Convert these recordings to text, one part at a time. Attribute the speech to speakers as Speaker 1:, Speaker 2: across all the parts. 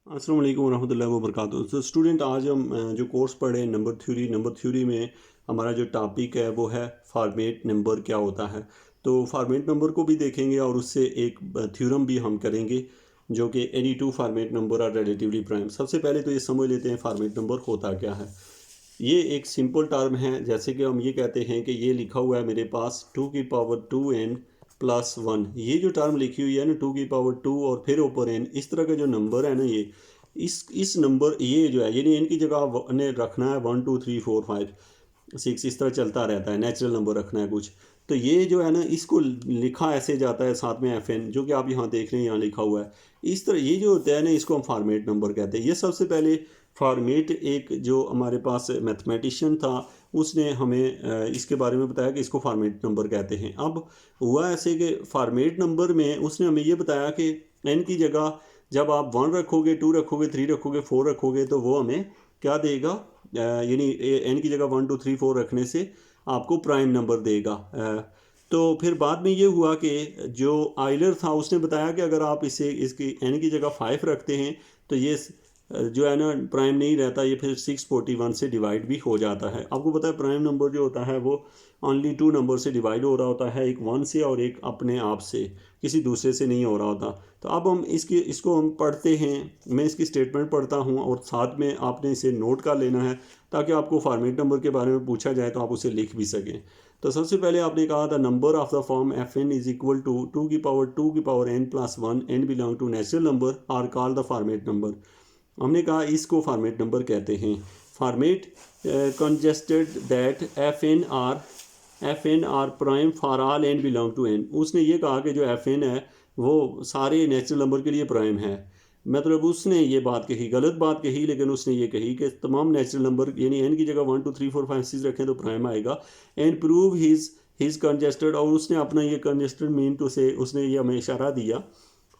Speaker 1: अस्सलाम वालेकुम वरहमतुल्लाहि वबरकातुहू। तो स्टूडेंट आज हम जो कोर्स पढ़े नंबर थ्योरी में हमारा जो टॉपिक है वो है फॉर्मेट नंबर क्या होता है। तो फॉर्मेट नंबर को भी देखेंगे और उससे एक थ्योरम भी हम करेंगे जो कि any two Fermat number are relatively prime. सबसे पहले तो ये समझ लेते हैं फॉर्मेट नंबर होता क्या है। ये एक सिंपल टर्म है, जैसे कि हम ये कहते हैं कि ये लिखा हुआ है मेरे पास 2 की पावर 2n प्लस 1। ये जो टर्म लिखी हुई है ना 2 की पावर 2 और फिर ऊपर n, इस तरह का जो नंबर है ना ये इस नंबर ये जो है यानी n की जगह ने रखना है 1 2 3 4 5 6, इस तरह चलता रहता है, नेचुरल नंबर रखना है कुछ। तो ये जो है ना इसको लिखा ऐसे जाता है साथ में एफ एन, जो कि आप यहाँ देख रहे हैं यहाँ लिखा हुआ है। इस तरह ये जो होता है ना इसको हम फॉर्मेट नंबर कहते हैं। ये सबसे पहले फॉर्मेट एक जो हमारे पास मैथमेटिशियन था उसने हमें इसके बारे में बताया कि इसको फॉर्मेट नंबर कहते हैं। अब हुआ ऐसे कि फॉर्मेट नंबर में उसने हमें ये बताया कि एन की जगह जब आप 1 रखोगे, 2 रखोगे, 3 रखोगे, 4 रखोगे तो वो हमें क्या देगा, यानी एन की जगह 1 2 3 4 रखने से आपको प्राइम नंबर देगा। तो फिर बाद में ये हुआ कि जो आइलर था उसने बताया कि अगर आप इसे इसकी एन की जगह 5 रखते हैं तो ये जो है ना प्राइम नहीं रहता, ये फिर 641 से डिवाइड भी हो जाता है। आपको पता है प्राइम नंबर जो होता है वो ओनली 2 नंबर से डिवाइड हो रहा होता है, एक 1 से और एक अपने आप से, किसी दूसरे से नहीं हो रहा होता। तो अब हम इसको हम पढ़ते हैं, मैं इसकी स्टेटमेंट पढ़ता हूँ और साथ में आपने इसे नोट कर लेना है ताकि आपको फॉर्मेट नंबर के बारे में पूछा जाए तो आप उसे लिख भी सकें। तो सबसे पहले आपने कहा था number of the form F N is equal to 2 की power n plus 1 N belong to natural number are call the Fermat number. हमने कहा इसको फॉर्मेट नंबर कहते हैं। Fermat conjectured that F N are prime for all N belong to N. उसने ये कहा कि जो एफ एन है वो सारे नेचुरल नंबर के लिए प्राइम है। मतलब उसने ये बात कही, गलत बात कही, लेकिन उसने ये कही कि तमाम नेचुरल नंबर यानी एन की जगह 1 2 3 4 5 6 रखें तो प्राइम आएगा। एंड प्रूव हिज कंजेस्टेड, और उसने अपना ये कंजेस्टेड मीन टू से उसने ये हमें इशारा दिया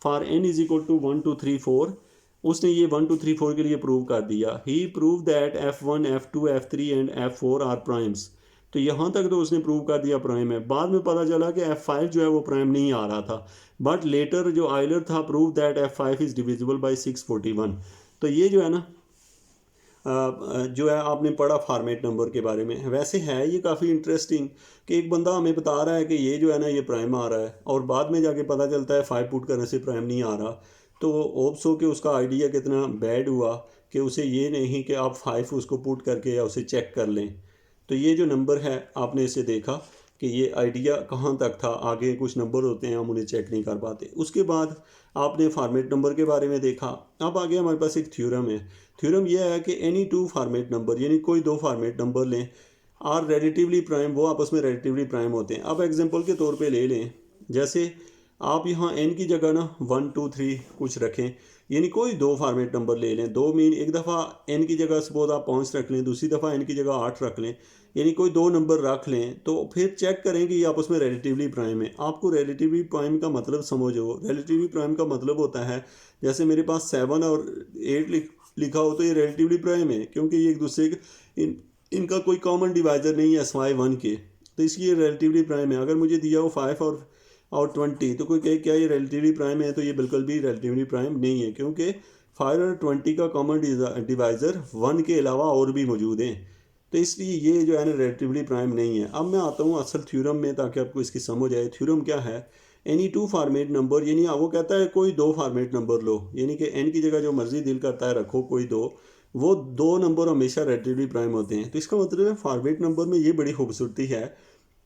Speaker 1: for N is equal to 1 2 3 4। उसने ये 1 2 3 4 के लिए प्रूव कर दिया। ही prove that F1 F2 F3 and F4 are primes. तो यहाँ तक तो उसने प्रूव कर दिया प्राइम है। बाद में पता चला कि F5 जो है वो प्राइम नहीं आ रहा था, बट लेटर जो आइलर था prove that F5 is divisible by 641। तो ये जो है ना जो है आपने पढ़ा फॉर्मेट नंबर के बारे में। वैसे है ये काफ़ी इंटरेस्टिंग कि एक बंदा हमें बता रहा है कि ये जो है ना ये प्राइम आ रहा है और बाद में जाके पता चलता है 5 पुट करने से प्राइम नहीं आ रहा। तो होप्स हो कि उसका आइडिया कितना बैड हुआ कि उसे ये नहीं कि आप 5 उसको पुट करके या उसे चेक कर लें। तो ये जो नंबर है आपने इसे देखा कि ये आइडिया कहाँ तक था, आगे कुछ नंबर होते हैं हम उन्हें चेक नहीं कर पाते। उसके बाद आपने फॉर्मेट नंबर के बारे में देखा। अब आगे हमारे पास एक थ्योरम है। थ्योरम यह है कि एनी टू फॉर्मेट नंबर यानी कोई दो फॉर्मेट नंबर लें आर रिलेटिवली प्राइम, वो आपस में रिलेटिवली प्राइम होते हैं। अब एग्जांपल के तौर पे ले लें, जैसे आप यहाँ एन की जगह ना 1 2 3 कुछ रखें, यानी कोई दो फॉर्मेट नंबर ले लें। दो मीन एक दफ़ा एन की जगह सपोज आप 5 रख लें, दूसरी दफ़ा एन की जगह 8 रख लें, यानी कोई दो नंबर रख लें तो फिर चेक करें कि ये आपस में रिलेटिवली प्राइम है। आपको रिलेटिवली प्राइम का मतलब समझो। रिलेटिवली प्राइम का मतलब होता है जैसे मेरे पास 7 और 8 लिखा हो तो ये रिलेटिवली प्राइम है, क्योंकि ये एक दूसरे के इनका कोई कॉमन डिवाइजर नहीं है सिवाय 1 के, तो इसलिए रिलेटिवली प्राइम है। अगर मुझे दिया हो 5 और 20 तो कोई कहे क्या ये रिलेटिवली प्राइम है, तो ये बिल्कुल भी रिलेटिवली प्राइम नहीं है, क्योंकि 5 और 20 का कॉमन डिवाइज़र 1 के अलावा और भी मौजूद हैं। तो इसलिए ये जो है ना रिलेटिवली प्राइम नहीं है। अब मैं आता हूँ असल थ्योरम में ताकि आपको इसकी समझ आए। थ्योरम क्या है? एनी टू फॉर्मेट नंबर, यानी वो कहता है कोई दो फॉर्मेट नंबर लो, यानी कि एन की जगह जो मर्जी दिल करता है रखो कोई दो, वो दो नंबर हमेशा रिलेटिवली प्राइम होते हैं। तो इसका मतलब है फॉर्मेट नंबर में ये बड़ी खूबसूरती है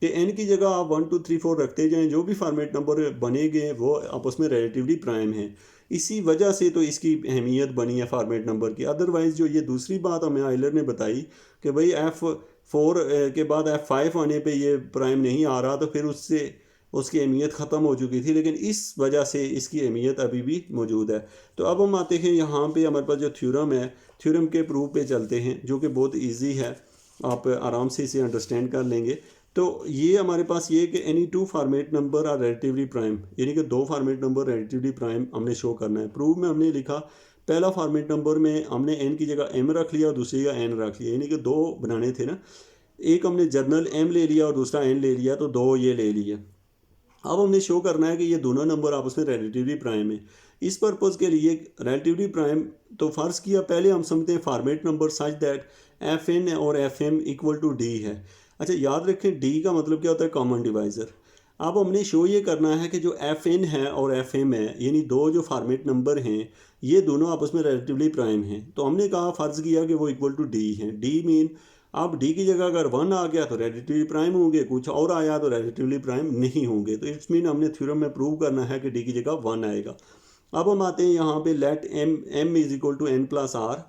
Speaker 1: कि एन की जगह आप 1 2 3 4 रखते जाएं, जो भी फॉर्मेट नंबर बनेंगे वो आपस में रिलेटिवली प्राइम है। इसी वजह से तो इसकी अहमियत बनी है फॉर्मेट नंबर की। अदरवाइज़ जो ये दूसरी बात हमें आइलर ने बताई कि भाई F4 के बाद F5 आने पे ये प्राइम नहीं आ रहा, तो फिर उससे उसकी अहमियत ख़त्म हो चुकी थी, लेकिन इस वजह से इसकी अहमियत अभी भी मौजूद है। तो अब हम आते हैं यहाँ पे हमारे पास जो थ्योरम है, थ्योरम के प्रूफ पे चलते हैं जो कि बहुत ईजी है, आप आराम से इसे अंडरस्टैंड कर लेंगे। तो ये हमारे पास ये कि any two Fermat number are relatively prime, यानी कि दो फॉर्मेट नंबर रिलेटिवली प्राइम हमने शो करना है। प्रूफ में हमने लिखा पहला फॉर्मेट नंबर में हमने एन की जगह एम रख लिया और दूसरी जगह एन रख लिया, यानी कि दो बनाने थे ना, एक हमने जर्नल एम ले लिया और दूसरा एन ले लिया, तो दो ये ले लिए। अब हमने शो करना है कि ये दोनों नंबर आपस में रिलेटिवली प्राइम है। इस पर्पज़ के लिए रिलेटिवली प्राइम तो फ़र्ज़ किया पहले हम समझते हैं format number such that F N और F M equal to D है। अच्छा याद रखें डी का मतलब क्या होता है, कॉमन डिवाइज़र। अब हमने शो ये करना है कि जो एफ एन है और एफ एम है, यानी दो जो फॉर्मेट नंबर हैं, ये दोनों आपस में रिलेटिवली प्राइम हैं। तो हमने कहा फ़र्ज़ किया कि वो इक्वल टू डी हैं। डी मीन अब डी की जगह अगर 1 आ गया तो रिलेटिवली प्राइम होंगे, कुछ और आया तो रिलेटिवली प्राइम नहीं होंगे। तो इट्स मीन हमने थ्योरम में प्रूव करना है कि डी की जगह 1 आएगा। अब हम आते हैं यहाँ पे let M is equal to N plus R.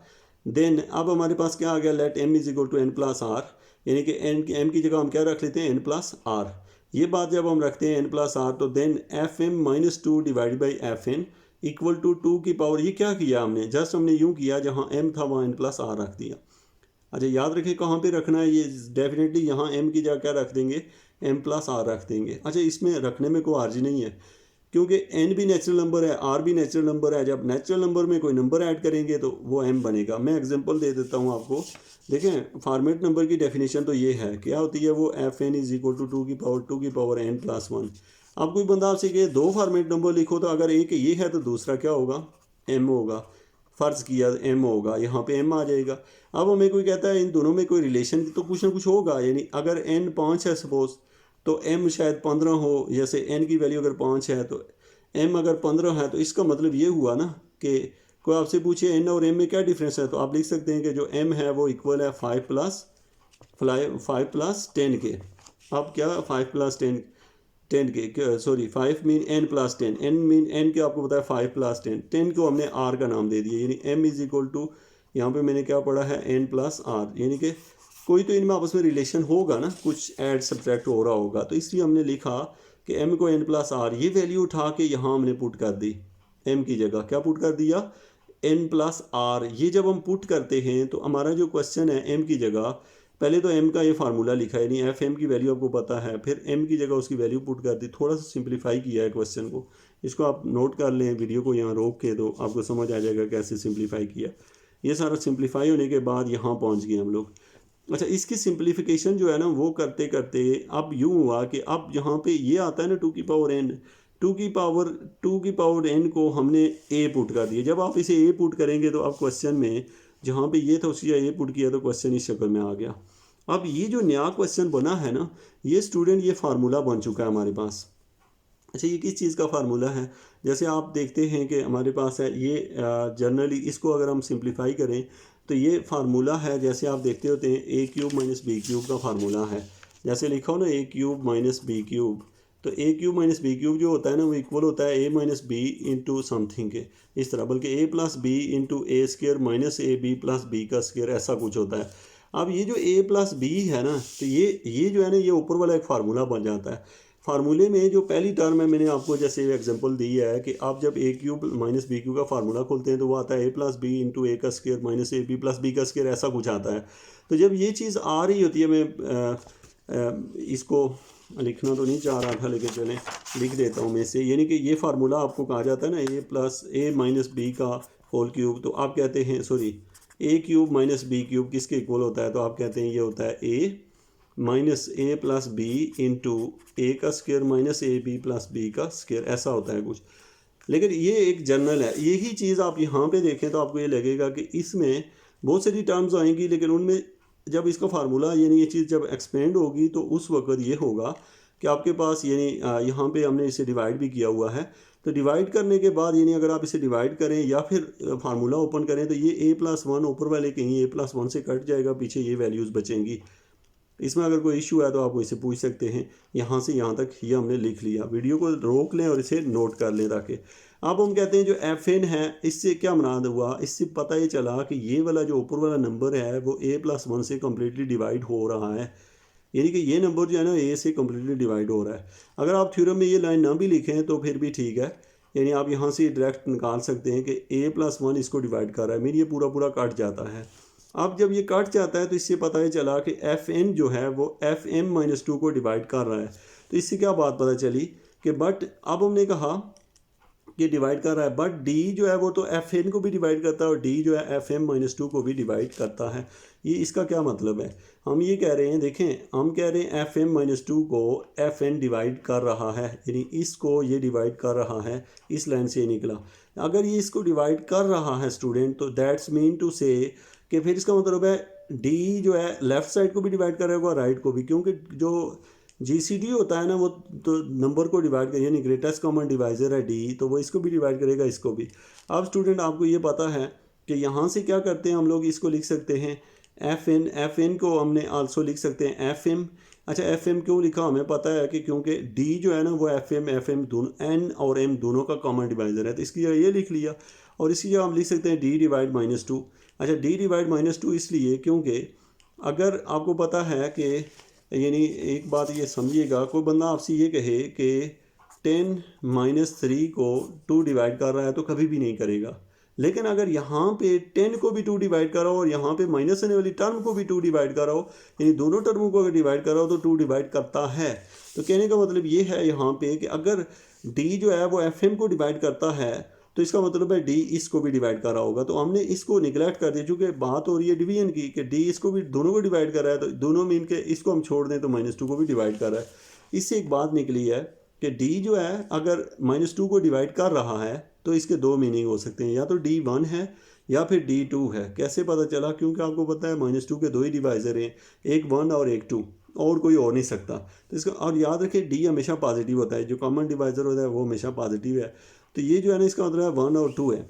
Speaker 1: Then अब हमारे पास क्या आ गया, let M is equal to N plus R, यानी कि एम की जगह हम क्या रख लेते हैं, एन प्लस आर। ये बात जब हम रखते हैं एन प्लस आर, तो then F M minus two divide by F N equal to 2 की पावर। ये क्या किया हमने, जस्ट हमने यूँ किया, जहाँ एम था वहाँ एन प्लस आर रख दिया। अच्छा याद रखें कहाँ पे रखना है, ये डेफिनेटली यहाँ एम की जगह क्या रख देंगे, एम प्लस आर रख देंगे। अच्छा इसमें रखने में कोई हर्ज नहीं है, क्योंकि एन भी नेचुरल नंबर है, आर भी नेचुरल नंबर है। जब नेचुरल नंबर में कोई नंबर ऐड करेंगे तो वो एम बनेगा। मैं एग्जांपल दे देता हूँ आपको। देखें फॉर्मेट नंबर की डेफिनेशन तो ये है, क्या होती है वो, F N is equal to 2 की पावर एन प्लस 1। अब कोई बंदा आपसे कहे दो फॉर्मेट नंबर लिखो, तो अगर एक ये है तो दूसरा क्या होगा, एम होगा। फ़र्ज़ किया एम होगा, यहाँ पे एम आ जाएगा। अब हमें कोई कहता है इन दोनों में कोई रिलेशन तो कुछ ना कुछ होगा, यानी अगर एन 5 है सपोज, तो एम शायद 15 हो। जैसे एन की वैल्यू अगर 5 है तो एम अगर 15 है, तो इसका मतलब ये हुआ ना कि कोई आपसे पूछे एन और एम में क्या डिफरेंस है, तो आप लिख सकते हैं कि जो एम है वो इक्वल है 5 प्लस 10 के। अब क्या 5 प्लस 10 के, sorry 5 mean N plus 10, N mean N के आपको पता है 5 प्लस 10 को हमने आर का नाम दे दिया, यानी एम इज इक्वल टू, यहाँ पे मैंने क्या पढ़ा है, एन प्लस आर। यानी कि कोई तो इनमें आपस में रिलेशन होगा ना, कुछ ऐड सब्ट्रैक्ट हो रहा होगा। तो इसलिए हमने लिखा कि एम को एन प्लस आर, ये वैल्यू उठा के यहाँ हमने पुट कर दी, एम की जगह क्या पुट कर दिया, एन प्लस आर। ये जब हम पुट करते हैं तो हमारा जो क्वेश्चन है, एम की जगह पहले तो एम का ये फार्मूला लिखा है, नहीं एफ एम की वैल्यू आपको पता है, फिर एम की जगह उसकी वैल्यू पुट कर दी। थोड़ा सा सिंप्लीफाई किया है क्वेश्चन को, इसको आप नोट कर लें, वीडियो को यहाँ रोक के, तो आपको समझ आ जाएगा कैसे सिंप्लीफाई किया। ये सारा सिंप्लीफाई होने के बाद यहाँ पहुँच गए हम लोग। अच्छा इसकी सिंप्लीफिकेशन जो है ना, वो करते करते अब यूँ हुआ कि अब यहाँ पे ये आता है ना 2 की पावर एन, 2 की पावर एन को हमने ए पुट कर दिया। जब आप इसे ए पुट करेंगे तो अब क्वेश्चन में जहाँ पे ये था उसी ए पुट किया, तो क्वेश्चन इस शक्ल में आ गया। अब ये जो नया क्वेश्चन बना है ना, ये स्टूडेंट, ये फार्मूला बन चुका है हमारे पास। अच्छा ये किस चीज़ का फार्मूला है, जैसे आप देखते हैं कि हमारे पास है ये, जनरली इसको अगर हम सिंप्लीफाई करें तो ये फार्मूला है, जैसे आप देखते होते हैं A cube minus B cube का फार्मूला है। जैसे लिखा हो ना A cube minus B cube, तो A cube minus B cube जो होता है ना, वो इक्वल होता है A minus B into something के, इस तरह, बल्कि A plus B into A square minus A B plus B का स्क्र, ऐसा कुछ होता है। अब ये जो a प्लस बी है ना, तो ये जो है ना, ये ऊपर वाला एक फार्मूला बन जाता है। फार्मूले में जो पहली टर्म है, मैंने आपको जैसे एग्जांपल दी है कि आप जब A cube minus B cube का फार्मूला खोलते हैं तो वो आता है A plus B into A का square minus A B plus B का स्क्र, ऐसा कुछ आता है। तो जब ये चीज़ आ रही होती है, मैं इसको लिखना तो नहीं चाह रहा था, लेकिन चलें लिख देता हूँ मैं से, यानी कि ये फार्मूला आपको कहा जाता है ना, A plus A minus B का होल क्यूब, तो आप कहते हैं, sorry, A cube minus B cube किसके इक्वल होता है, तो आप कहते हैं ये होता है A minus A plus B into A का square minus A B plus B का स्क्र, ऐसा होता है कुछ। लेकिन ये एक जनरल है। यही चीज़ आप यहाँ पे देखें तो आपको ये लगेगा कि इसमें बहुत सारी टर्म्स आएंगी, लेकिन उनमें जब इसका फार्मूला, यानी ये चीज़ जब एक्सपेंड होगी तो उस वक्त ये होगा कि आपके पास, यानी यहाँ पे हमने इसे डिवाइड भी किया हुआ है, तो डिवाइड करने के बाद, यानी अगर आप इसे डिवाइड करें या फिर फार्मूला ओपन करें, तो ये ए प्लस 1 ऊपर वाले कहीं ए प्लस 1 से कट जाएगा, पीछे ये वैल्यूज़ बचेंगी। इसमें अगर कोई इशू है तो आप इसे पूछ सकते हैं। यहाँ से यहाँ तक ये हमने लिख लिया, वीडियो को रोक लें और इसे नोट कर लें ताकि। अब हम कहते हैं जो एफ एन है, इससे क्या मुराद हुआ, इससे पता ये चला कि ये वाला जो ऊपर वाला नंबर है वो ए प्लस 1 से कम्प्लीटली डिवाइड हो रहा है, यानी कि ये नंबर जो है ना ए से कम्प्लीटली डिवाइड हो रहा है। अगर आप थ्योरम में ये लाइन ना भी लिखें तो फिर भी ठीक है, यानी आप यहाँ से डायरेक्ट निकाल सकते हैं कि ए प्लस 1 इसको डिवाइड कर रहा है, मीन ये पूरा पूरा कट जाता है। अब जब ये कट जाता है तो इससे पता ही चला कि एफ एन जो है वो एफ एम माइनस 2 को डिवाइड कर रहा है। तो इससे क्या बात पता चली कि बट अब हमने कहा कि डिवाइड कर रहा है, बट डी जो है वो तो एफ एन को भी डिवाइड करता है और डी जो है एफ एम माइनस टू को भी डिवाइड करता है। ये इसका क्या मतलब है, हम ये कह रहे हैं, देखें हम कह रहे हैं एफ एम माइनस टू को एफ एन डिवाइड कर रहा है, यानी इसको ये डिवाइड कर रहा है, इस लाइन से निकला। अगर ये इसको डिवाइड कर रहा है स्टूडेंट, तो दैट्स मीन टू से कि फिर इसका मतलब है डी जो है लेफ़्ट साइड को भी डिवाइड करेगा, राइट को भी, क्योंकि जो जीसीडी होता है ना वो तो नंबर को डिवाइड कर, यानी ग्रेटेस्ट कॉमन डिवाइज़र है डी, तो वो इसको भी डिवाइड करेगा, इसको भी। अब स्टूडेंट आपको ये पता है कि यहाँ से क्या करते हैं हम लोग, इसको लिख सकते हैं एफ एन को हमने आल्सो लिख सकते हैं एफ एम। अच्छा एफ एम क्यों लिखा, हमें पता है कि क्योंकि डी जो है ना वो एफ एम दोनों एन और एम दोनों का कॉमन डिवाइज़र है, तो इसकी जगह ये लिख लिया। और इसी जगह हम लिख सकते हैं डी डिवाइड माइनस टू। अच्छा डी डिवाइड माइनस टू इसलिए क्योंकि अगर आपको पता है कि, यानी एक बात ये समझिएगा, कोई बंदा आपसे ये कहे कि 10 माइनस 3 को 2 डिवाइड कर रहा है, तो कभी भी नहीं करेगा। लेकिन अगर यहाँ पे 10 को भी 2 डिवाइड कर रहा हो और यहाँ पे माइनस आने वाली टर्म को भी 2 डिवाइड कर रहा हो, यानी दोनों टर्मों को अगर डिवाइड कर रहा हो तो 2 डिवाइड करता है। तो कहने का मतलब ये है यहाँ पे कि अगर डी जो है वो एफ एम को डिवाइड करता है, तो इसका मतलब है डी इसको भी डिवाइड कर रहा होगा। तो हमने इसको निगलेक्ट कर दिया, चूँकि बात हो रही है डिवीजन की कि डी इसको भी दोनों को डिवाइड कर रहा है, तो दोनों मीन के इसको हम छोड़ दें तो माइनस टू को भी डिवाइड कर रहा है। इससे एक बात निकली है कि डी जो है अगर माइनस टू को डिवाइड कर रहा है तो इसके दो मीनिंग हो सकते हैं, या तो डी वन है या फिर डी टू है। कैसे पता चला, क्योंकि आपको पता है माइनस टू के दो ही डिवाइज़र हैं, एक वन और एक टू, और कोई हो नहीं सकता। तो इसका और याद रखिए डी हमेशा पॉजिटिव होता है, जो कॉमन डिवाइज़र होता है वो हमेशा पॉजिटिव है। तो ये जो है ना इसका मतलब है 1 और 2 है।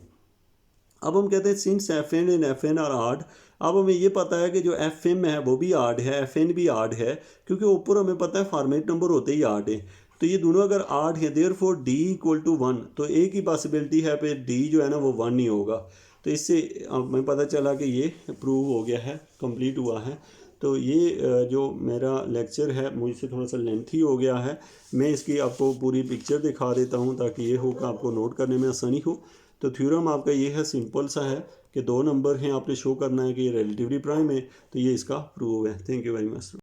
Speaker 1: अब हम कहते हैं since F N and F N are odd, अब हमें ये पता है कि जो एफ एम है वो भी आड है, एफ एन भी आड है, क्योंकि ऊपर हमें पता है फॉर्मेट नंबर होते ही आड है। तो ये दोनों अगर आड हैं, therefore D equal to 1, तो एक ही पॉसिबिलिटी है पे डी जो है ना वो 1 ही होगा। तो इससे हमें पता चला कि ये प्रूव हो गया है, कंप्लीट हुआ है। तो ये जो मेरा लेक्चर है मुझसे थोड़ा सा लेंथी हो गया है, मैं इसकी आपको पूरी पिक्चर दिखा देता हूँ ताकि ये हो कि आपको नोट करने में आसानी हो। तो थ्योरम आपका ये है, सिंपल सा है कि दो नंबर हैं, आपने शो करना है कि ये रिलेटिवली प्राइम है, तो ये इसका प्रूव है। Thank you very much.